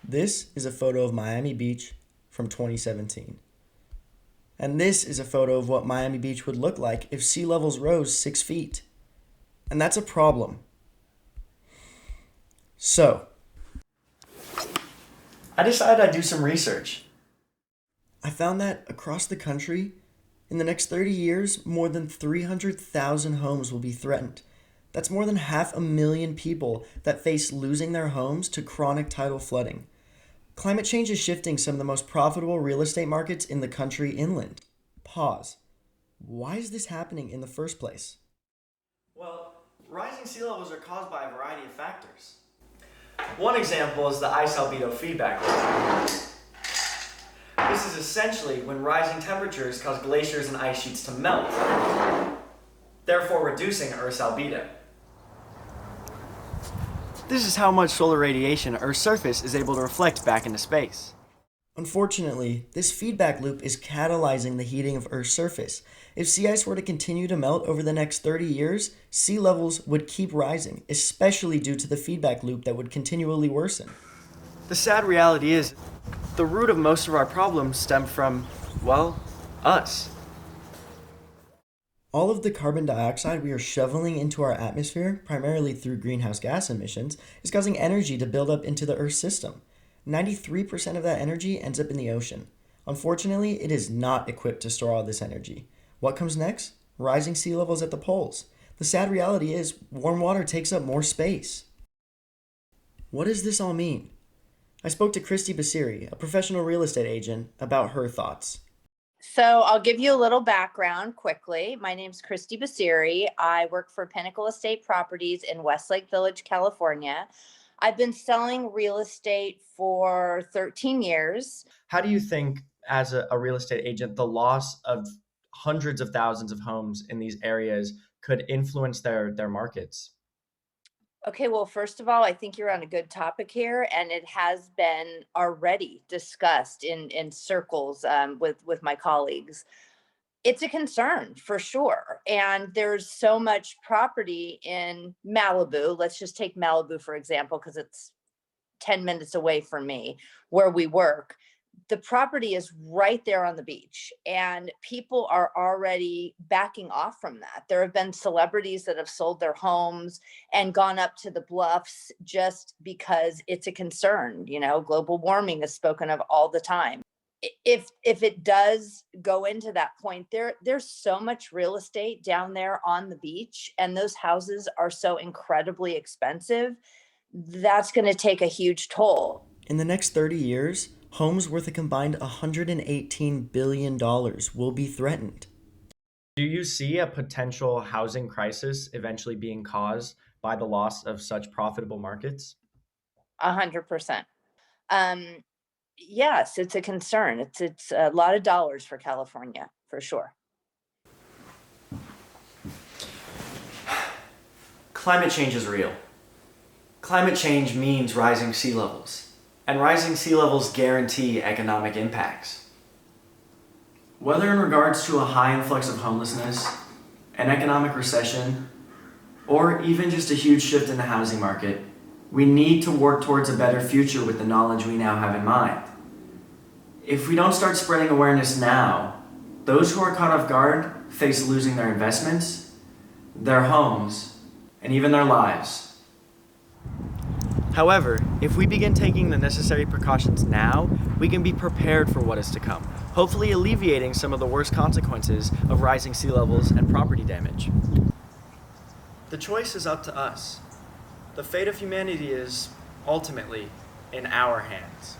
This is a photo of Miami Beach from 2017. And this is a photo of what Miami Beach would look like if sea levels rose 6 feet. And that's a problem. So, I decided I'd do some research. I found that across the country, in the next 30 years, more than 300,000 homes will be threatened. That's more than 500,000 people that face losing their homes to chronic tidal flooding. Climate change is shifting some of the most profitable real estate markets in the country inland. Pause. Why is this happening in the first place? Well, rising sea levels are caused by a variety of factors. One example is the ice albedo feedback loop. This is essentially when rising temperatures cause glaciers and ice sheets to melt, therefore reducing Earth's albedo. This is how much solar radiation Earth's surface is able to reflect back into space. Unfortunately, this feedback loop is catalyzing the heating of Earth's surface. If sea ice were to continue to melt over the next 30 years, sea levels would keep rising, especially due to the feedback loop that would continually worsen. The sad reality is, the root of most of our problems stem from, well, us. All of the carbon dioxide we are shoveling into our atmosphere, primarily through greenhouse gas emissions, is causing energy to build up into the Earth's system. 93% of that energy ends up in the ocean. Unfortunately, it is not equipped to store all this energy. What comes next? Rising sea levels at the poles. The sad reality is, warm water takes up more space. What does this all mean? I spoke to Christy Basiri, a professional real estate agent, about her thoughts. So I'll give you a little background quickly. My name's Christy Basiri. I work for Pinnacle Estate Properties in Westlake Village, California. I've been selling real estate for 13 years. How do you think, as a real estate agent, the loss of hundreds of thousands of homes in these areas could influence their markets? Okay, well, first of all, I think you're on a good topic here, and it has been already discussed in circles with my colleagues. It's a concern for sure. And there's so much property in Malibu. Let's just take Malibu, for example, because it's 10 minutes away from me where we work. The property is right there on the beach, and people are already backing off from that. There have been celebrities that have sold their homes and gone up to the bluffs just because it's a concern. You know, global warming is spoken of all the time. If it does go into that point, there's so much real estate down there on the beach, and those houses are so incredibly expensive. That's going to take a huge toll. In the next 30 years, homes worth a combined $118 billion will be threatened. Do you see a potential housing crisis eventually being caused by the loss of such profitable markets? 100%. Yes, it's a concern. It's a lot of dollars for California, for sure. Climate change is real. Climate change means rising sea levels, and rising sea levels guarantee economic impacts. Whether in regards to a high influx of homelessness, an economic recession, or even just a huge shift in the housing market, we need to work towards a better future with the knowledge we now have in mind. If we don't start spreading awareness now, those who are caught off guard face losing their investments, their homes, and even their lives. However, if we begin taking the necessary precautions now, we can be prepared for what is to come, hopefully alleviating some of the worst consequences of rising sea levels and property damage. The choice is up to us. The fate of humanity is ultimately in our hands.